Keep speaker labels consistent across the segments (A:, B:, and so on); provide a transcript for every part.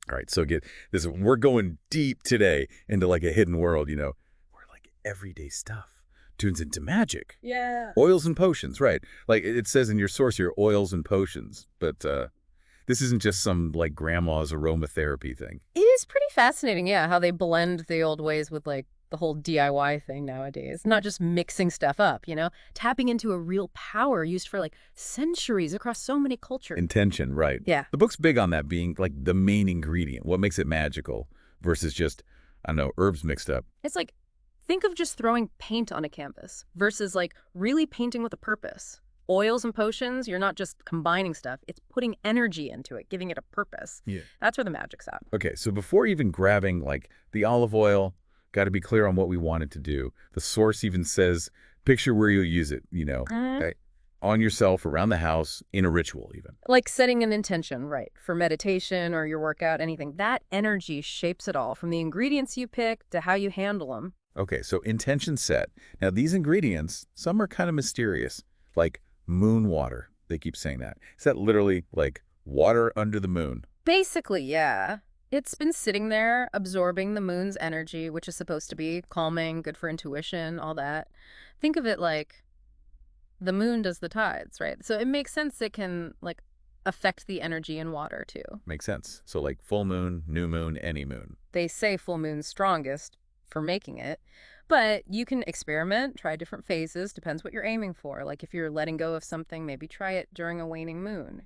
A: All right, so get this. We're going deep today into like a hidden world, where like everyday stuff turns into magic.
B: Yeah.
A: Oils and potions, right? Like it says in your source here, oils and potions. But this isn't just some like grandma's aromatherapy thing.
B: It is pretty fascinating, yeah, how they blend the old ways with like the whole DIY thing nowadays. Not just mixing stuff up, tapping into a real power used for like centuries across so many cultures.
A: Intention, right.
B: Yeah.
A: The book's big on that being like the main ingredient, what makes it magical versus just, I don't know, herbs mixed up.
B: It's like, think of just throwing paint on a canvas versus like really painting with a purpose. Oils and potions, you're not just combining stuff, it's putting energy into it, giving it a purpose.
A: Yeah.
B: That's where the magic's at.
A: Okay, so before even grabbing like the olive oil, got to be clear on what we want it to do. The source even says, picture where you'll use it, okay? On yourself, around the house, in a ritual even.
B: Like setting an intention, right, for meditation or your workout, anything. That energy shapes it all, from the ingredients you pick to how you handle them.
A: Okay, so intention set. Now these ingredients, some are kind of mysterious, like moon water. They keep saying that. Is that literally like water under the moon?
B: Basically, yeah. It's been sitting there absorbing the moon's energy, which is supposed to be calming, good for intuition, all that. Think of it like the moon does the tides, right? So it makes sense it can like affect the energy in water too.
A: Makes sense. So like full moon, new moon, any moon.
B: They say full moon's strongest for making it, but you can experiment, try different phases, depends what you're aiming for. Like if you're letting go of something, maybe try it during a waning moon.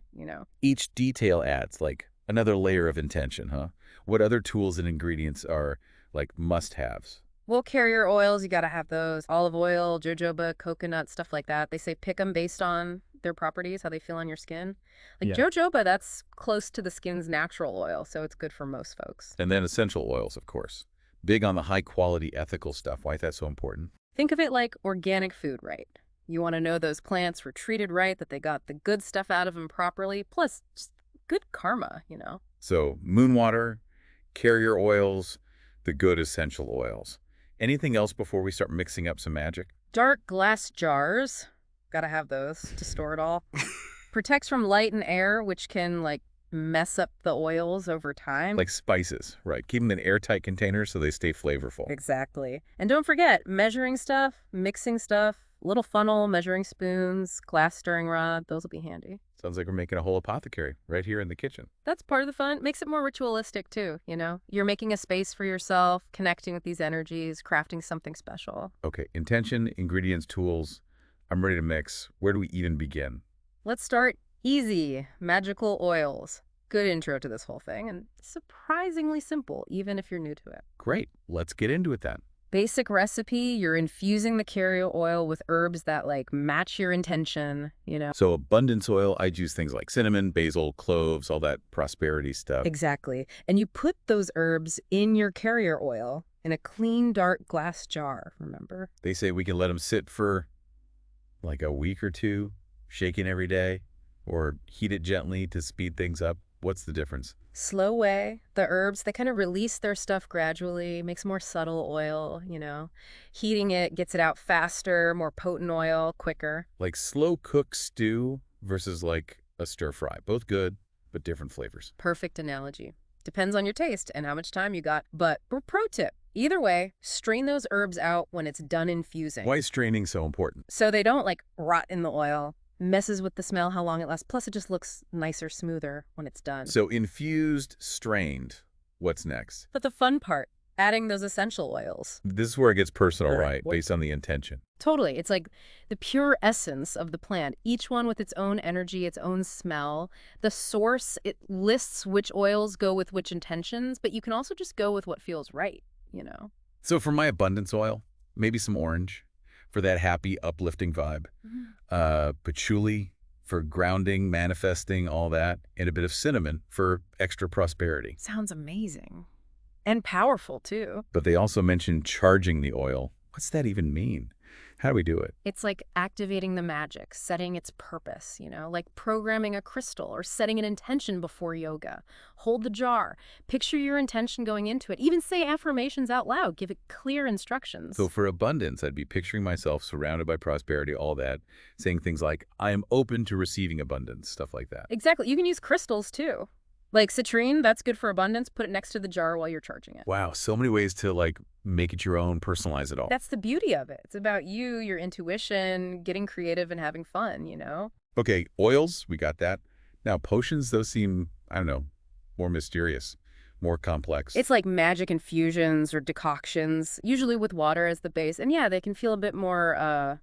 A: Each detail adds like another layer of intention, huh? What other tools and ingredients are like must-haves?
B: Well, carrier oils, you got to have those. Olive oil, jojoba, coconut, stuff like that. They say pick them based on their properties, how they feel on your skin. Like
A: Yeah.
B: jojoba, that's close to the skin's natural oil, so it's good for most folks.
A: And then essential oils, of course. Big on the high-quality ethical stuff. Why is that so important?
B: Think of it like organic food, right? You want to know those plants were treated right, that they got the good stuff out of them properly, plus just good karma.
A: So moon water, carrier oils, the good essential oils. Anything else before we start mixing up some magic?
B: Dark glass jars, gotta have those to store it all. Protects from light and air, which can like mess up the oils over time.
A: Like spices, right? Keep them in airtight containers so they stay flavorful.
B: Exactly. And don't forget, measuring stuff, mixing stuff, little funnel, measuring spoons, glass stirring rod, those will be handy.
A: Sounds like we're making a whole apothecary right here in the kitchen.
B: That's part of the fun. Makes it more ritualistic too. You're making a space for yourself, connecting with these energies, crafting something special.
A: Okay, intention, ingredients, tools. I'm ready to mix. Where do we even begin?
B: Let's start easy. Magical oils. Good intro to this whole thing, and surprisingly simple, even if you're new to it.
A: Great, let's get into it then.
B: Basic recipe, you're infusing the carrier oil with herbs that like match your intention.
A: So abundance oil, I'd use things like cinnamon, basil, cloves, all that prosperity stuff.
B: Exactly. And you put those herbs in your carrier oil in a clean, dark glass jar, remember?
A: They say we can let them sit for like a week or two, shaking every day, or heat it gently to speed things up. What's the difference?
B: Slow way. The herbs, they kind of release their stuff gradually, makes more subtle oil. Heating it gets it out faster, more potent oil, quicker.
A: Like slow cook stew versus like a stir fry. Both good, but different flavors.
B: Perfect analogy. Depends on your taste and how much time you got. But pro tip, either way, strain those herbs out when it's done infusing.
A: Why is straining so important?
B: So they don't like rot in the oil. Messes with the smell, how long it lasts. Plus, it just looks nicer, smoother when it's done.
A: So infused, strained. What's next?
B: But the fun part, adding those essential oils.
A: This is where it gets personal,
B: Right.
A: right? Based on the intention.
B: Totally. It's like the pure essence of the plant, each one with its own energy, its own smell. The source, it lists which oils go with which intentions, but you can also just go with what feels right.
A: So for my abundance oil, maybe some orange for that happy, uplifting vibe. Patchouli for grounding, manifesting, all that. And a bit of cinnamon for extra prosperity.
B: Sounds amazing. And powerful, too.
A: But they also mentioned charging the oil. What's that even mean? How do we do it?
B: It's like activating the magic, setting its purpose, like programming a crystal or setting an intention before yoga. Hold the jar. Picture your intention going into it. Even say affirmations out loud. Give it clear instructions.
A: So for abundance, I'd be picturing myself surrounded by prosperity, all that, saying things like, I am open to receiving abundance, stuff like that.
B: Exactly. You can use crystals, too. Like citrine, that's good for abundance. Put it next to the jar while you're charging it.
A: Wow, so many ways to like make it your own, personalize it all.
B: That's the beauty of it. It's about you, your intuition, getting creative and having fun,
A: Okay, oils, we got that. Now, potions, those seem, I don't know, more mysterious, more complex.
B: It's like magic infusions or decoctions, usually with water as the base. And yeah, they can feel a bit more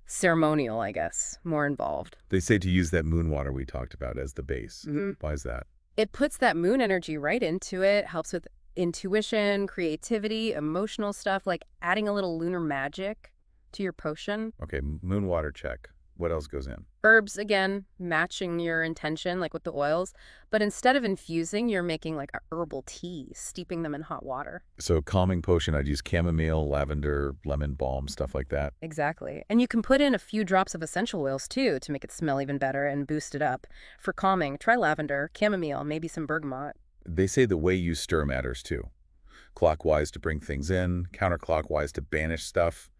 B: ceremonial, I guess, more involved.
A: They say to use that moon water we talked about as the base.
B: Mhm.
A: Why is that?
B: It puts that moon energy right into it, helps with intuition, creativity, emotional stuff, like adding a little lunar magic to your potion.
A: Okay, moon water check. What else goes in?
B: Herbs, again, matching your intention, like with the oils. But instead of infusing, you're making like a herbal tea, steeping them in hot water.
A: So calming potion, I'd use chamomile, lavender, lemon balm, stuff like that.
B: Exactly. And you can put in a few drops of essential oils, too, to make it smell even better and boost it up. For calming, try lavender, chamomile, maybe some bergamot.
A: They say the way you stir matters too. Clockwise to bring things in, counterclockwise to banish stuff.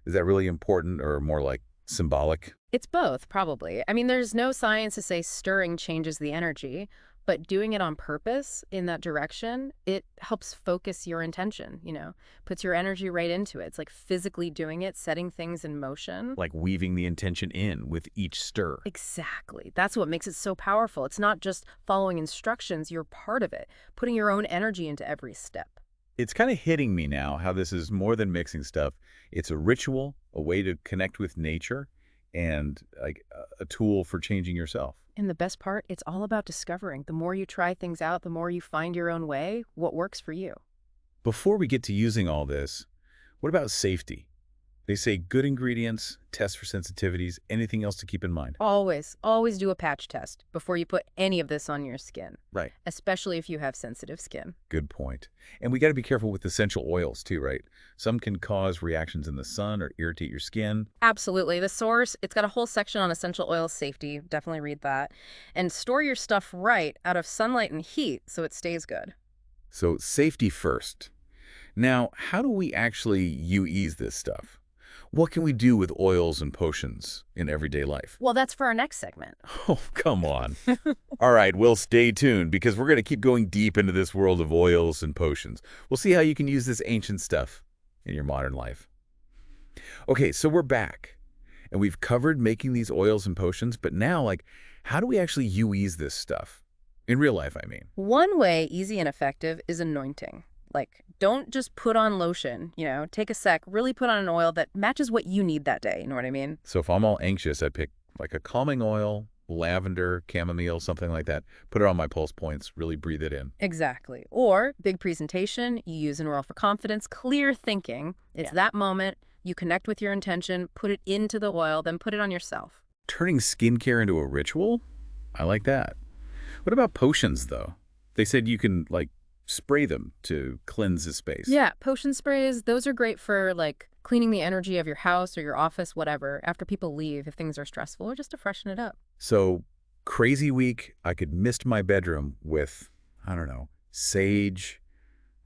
A: Is that really important or more like symbolic?
B: It's both, probably. I mean, there's no science to say stirring changes the energy, but doing it on purpose in that direction, it helps focus your intention, puts your energy right into it. It's like physically doing it, setting things in motion.
A: Like weaving the intention in with each stir.
B: Exactly. That's what makes it so powerful. It's not just following instructions, you're part of it, putting your own energy into every step.
A: It's kind of hitting me now how this is more than mixing stuff. It's a ritual, a way to connect with nature, and like a tool for changing yourself.
B: And the best part, it's all about discovering. The more you try things out, the more you find your own way, what works for you.
A: Before we get to using all this, what about safety? They say good ingredients, test for sensitivities, anything else to keep in mind?
B: Always do a patch test before you put any of this on your skin,
A: Right.
B: especially if you have sensitive skin.
A: Good point. And we got to be careful with essential oils too, right? Some can cause reactions in the sun or irritate your skin.
B: Absolutely. The source, it's got a whole section on essential oil safety. Definitely read that. And store your stuff right out of sunlight and heat so it stays good.
A: So safety first. Now, how do we actually ease this stuff? What can we do with oils and potions in everyday life?
B: Well, that's for our next segment.
A: Oh, come on. All right, well, stay tuned because we're going to keep going deep into this world of oils and potions. We'll see how you can use this ancient stuff in your modern life. Okay, so we're back, and we've covered making these oils and potions, but now, like, how do we actually ease this stuff? In real life, I mean.
B: One way, easy and effective, is anointing. Like, don't just put on lotion, take a sec, really put on an oil that matches what you need that day, you know what I mean?
A: So if I'm all anxious, I'd pick like a calming oil, lavender, chamomile, something like that. Put it on my pulse points, really breathe it in.
B: Exactly. Or, big presentation, you use an oil for confidence, clear thinking. It's that moment, you connect with your intention, put it into the oil, then put it on yourself.
A: Turning skincare into a ritual? I like that. What about potions, though? They said you can, like, spray them to cleanse the space.
B: Yeah, potion sprays, those are great for, like, cleaning the energy of your house or your office, whatever, after people leave if things are stressful, or just to freshen it up.
A: So, crazy week, I could mist my bedroom with, I don't know, sage,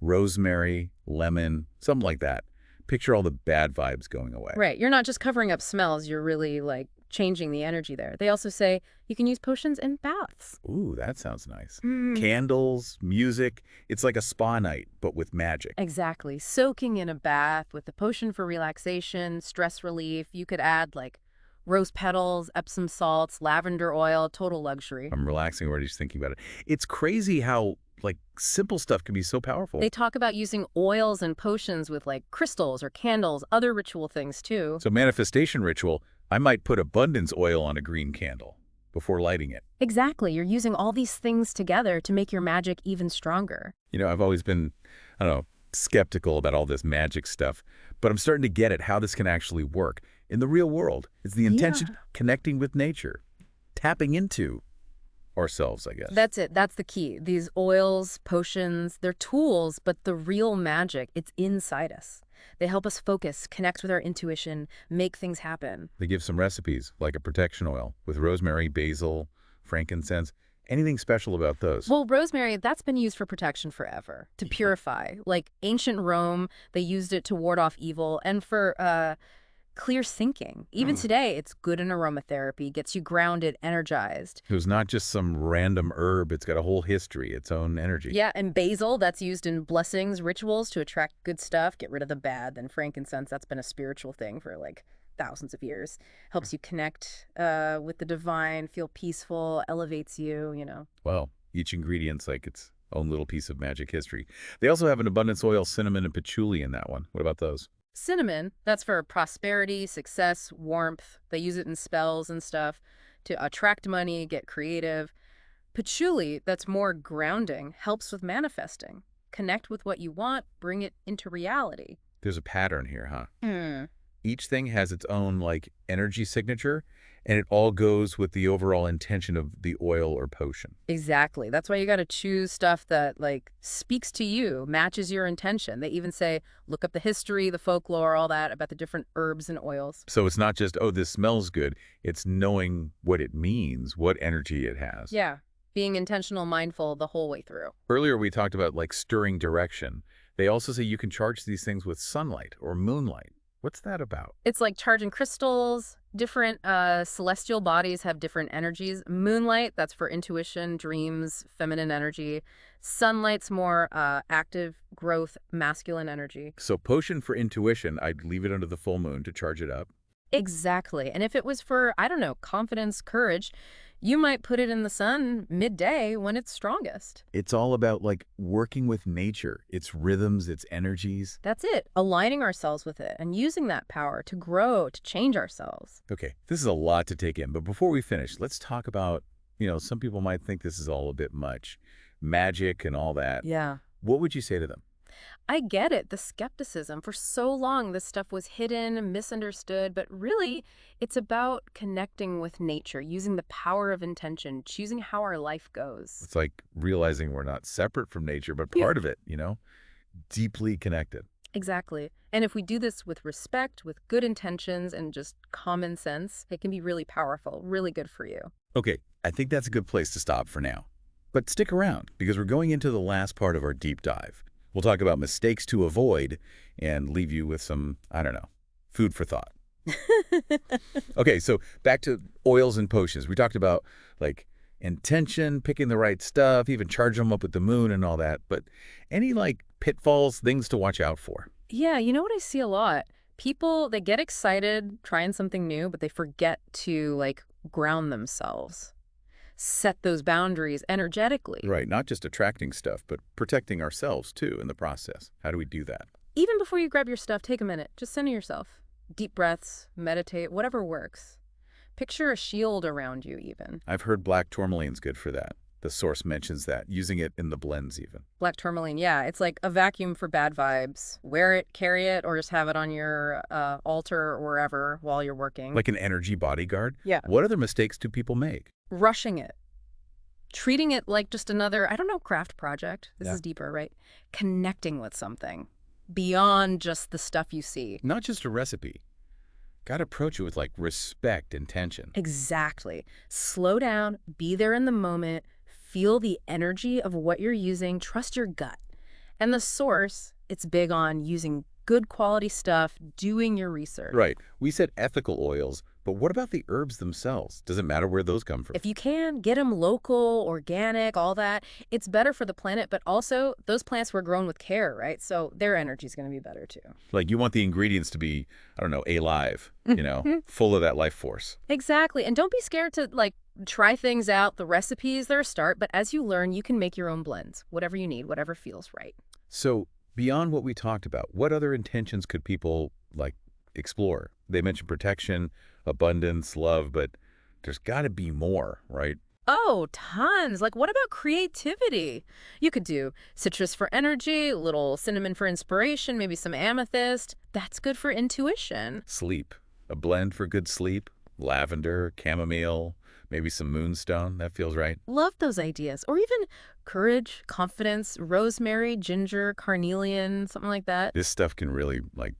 A: rosemary, lemon, something like that. Picture all the bad vibes going away.
B: Right. You're not just covering up smells, you're really, like, changing the energy there. They also say you can use potions in baths.
A: Ooh, that sounds nice. Candles, music. It's like a spa night, but with magic.
B: Exactly. Soaking in a bath with a potion for relaxation, stress relief. You could add, like, rose petals, Epsom salts, lavender oil, total luxury.
A: I'm relaxing already just thinking about it. It's crazy how, like, simple stuff can be so powerful.
B: They talk about using oils and potions with, like, crystals or candles, other ritual things, too.
A: So manifestation ritual, I might put abundance oil on a green candle before lighting it.
B: Exactly. You're using all these things together to make your magic even stronger.
A: I've always been, I don't know, skeptical about all this magic stuff, but I'm starting to get it, how this can actually work in the real world. It's the intention, connecting with nature, tapping into ourselves, I guess.
B: That's it. That's the key. These oils, potions, they're tools, but the real magic, it's inside us. They help us focus, connect with our intuition, make things happen.
A: They give some recipes, like a protection oil with rosemary, basil, frankincense. Anything special about those?
B: Well, rosemary, that's been used for protection forever, to purify. Like ancient Rome, they used it to ward off evil. And for Clear thinking. Even today, it's good in aromatherapy, gets you grounded, energized.
A: It was not just some random herb. It's got a whole history, its own energy.
B: Yeah, and basil, that's used in blessings, rituals to attract good stuff, get rid of the bad. Then frankincense, that's been a spiritual thing for like thousands of years. Helps you connect with the divine, feel peaceful, elevates you.
A: Well, each ingredient's like its own little piece of magic history. They also have an abundance oil, cinnamon, and patchouli in that one. What about those?
B: Cinnamon, that's for prosperity, success, warmth. They use it in spells and stuff to attract money, get creative. Patchouli, that's more grounding, helps with manifesting. Connect with what you want, bring it into reality.
A: There's a pattern here, huh?
B: Hmm.
A: Each thing has its own, like, energy signature, and it all goes with the overall intention of the oil or potion.
B: Exactly. That's why you got to choose stuff that like speaks to you, matches your intention. They even say look up the history, the folklore, all that about the different herbs and oils.
A: So it's not just, oh, this smells good. It's knowing what it means, what energy it has.
B: Yeah. Being intentional, mindful the whole way through.
A: Earlier, we talked about, like, stirring direction. They also say you can charge these things with sunlight or moonlight. What's that about?
B: It's like charging crystals. Different celestial bodies have different energies. Moonlight, that's for intuition, dreams, feminine energy. Sunlight's more active, growth, masculine energy.
A: So potion for intuition, I'd leave it under the full moon to charge it up.
B: Exactly. And if it was for, I don't know, confidence, courage, you might put it in the sun midday when it's strongest.
A: It's all about, like, working with nature, its rhythms, its energies.
B: That's it. Aligning ourselves with it and using that power to grow, to change ourselves.
A: Okay, this is a lot to take in, but before we finish, let's talk about, some people might think this is all a bit much. Magic and all that.
B: Yeah.
A: What would you say to them?
B: I get it, the skepticism. For so long, this stuff was hidden, misunderstood, but really, it's about connecting with nature, using the power of intention, choosing how our life goes.
A: It's like realizing we're not separate from nature, but part of it, deeply connected.
B: Exactly. And if we do this with respect, with good intentions, and just common sense, it can be really powerful, really good for you.
A: Okay, I think that's a good place to stop for now. But stick around, because we're going into the last part of our deep dive. We'll talk about mistakes to avoid and leave you with some, I don't know, food for thought. Okay, so back to oils and potions. We talked about, like, intention, picking the right stuff, even charging them up with the moon and all that. But any, like, pitfalls, things to watch out for?
B: Yeah, you know what I see a lot? People, they get excited trying something new, but they forget to, like, ground themselves. Set those boundaries energetically.
A: Right, not just attracting stuff, but protecting ourselves, too, in the process. How do we do that?
B: Even before you grab your stuff, take a minute. Just center yourself. Deep breaths, meditate, whatever works. Picture a shield around you, even.
A: I've heard black tourmaline's good for that. The source mentions that, using it in the blends even.
B: Black tourmaline, yeah. It's like a vacuum for bad vibes. Wear it, carry it, or just have it on your altar or wherever while you're working.
A: Like an energy bodyguard?
B: Yeah.
A: What other mistakes do people make?
B: Rushing it. Treating it like just another, I don't know, craft project. This
A: Yeah.
B: is deeper, right? Connecting with something beyond just the stuff you see.
A: Not just a recipe. Got to approach it with, like, respect and tension.
B: Exactly. Slow down, be there in the moment, feel the energy of what you're using, trust your gut. And the source, it's big on using good quality stuff, doing your research.
A: Right. We said ethical oils, but what about the herbs themselves? Does it matter where those come from?
B: If you can, get them local, organic, all that. It's better for the planet, but also those plants were grown with care, right? So their energy is going to be better too.
A: Like, you want the ingredients to be, I don't know, alive, full of that life force.
B: Exactly. And don't be scared to, like, try things out. The recipes, they're a start, but as you learn, you can make your own blends, whatever you need, whatever feels right.
A: So beyond what we talked about, what other intentions could people, like, explore? They mentioned protection, abundance, love, but there's got to be more, right?
B: Oh, tons. Like, what about creativity? You could do citrus for energy, a little cinnamon for inspiration, maybe some amethyst. That's good for intuition.
A: Sleep. A blend for good sleep. Lavender, chamomile, maybe some moonstone. That feels right.
B: Love those ideas. Or even courage, confidence, rosemary, ginger, carnelian, something like that.
A: This stuff can really, like,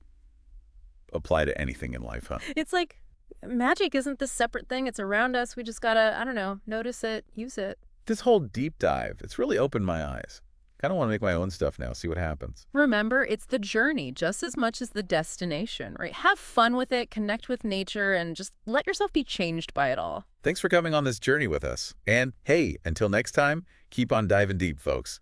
A: apply to anything in life, huh?
B: It's like magic isn't this separate thing. It's around us. We just gotta, I don't know, notice it, use it.
A: This whole deep dive, it's really opened my eyes. Kind of want to make my own stuff now, see what happens.
B: Remember, it's the journey just as much as the destination, right? Have fun with it, connect with nature, and just let yourself be changed by it all.
A: Thanks for coming on this journey with us. And hey, until next time, keep on diving deep, folks.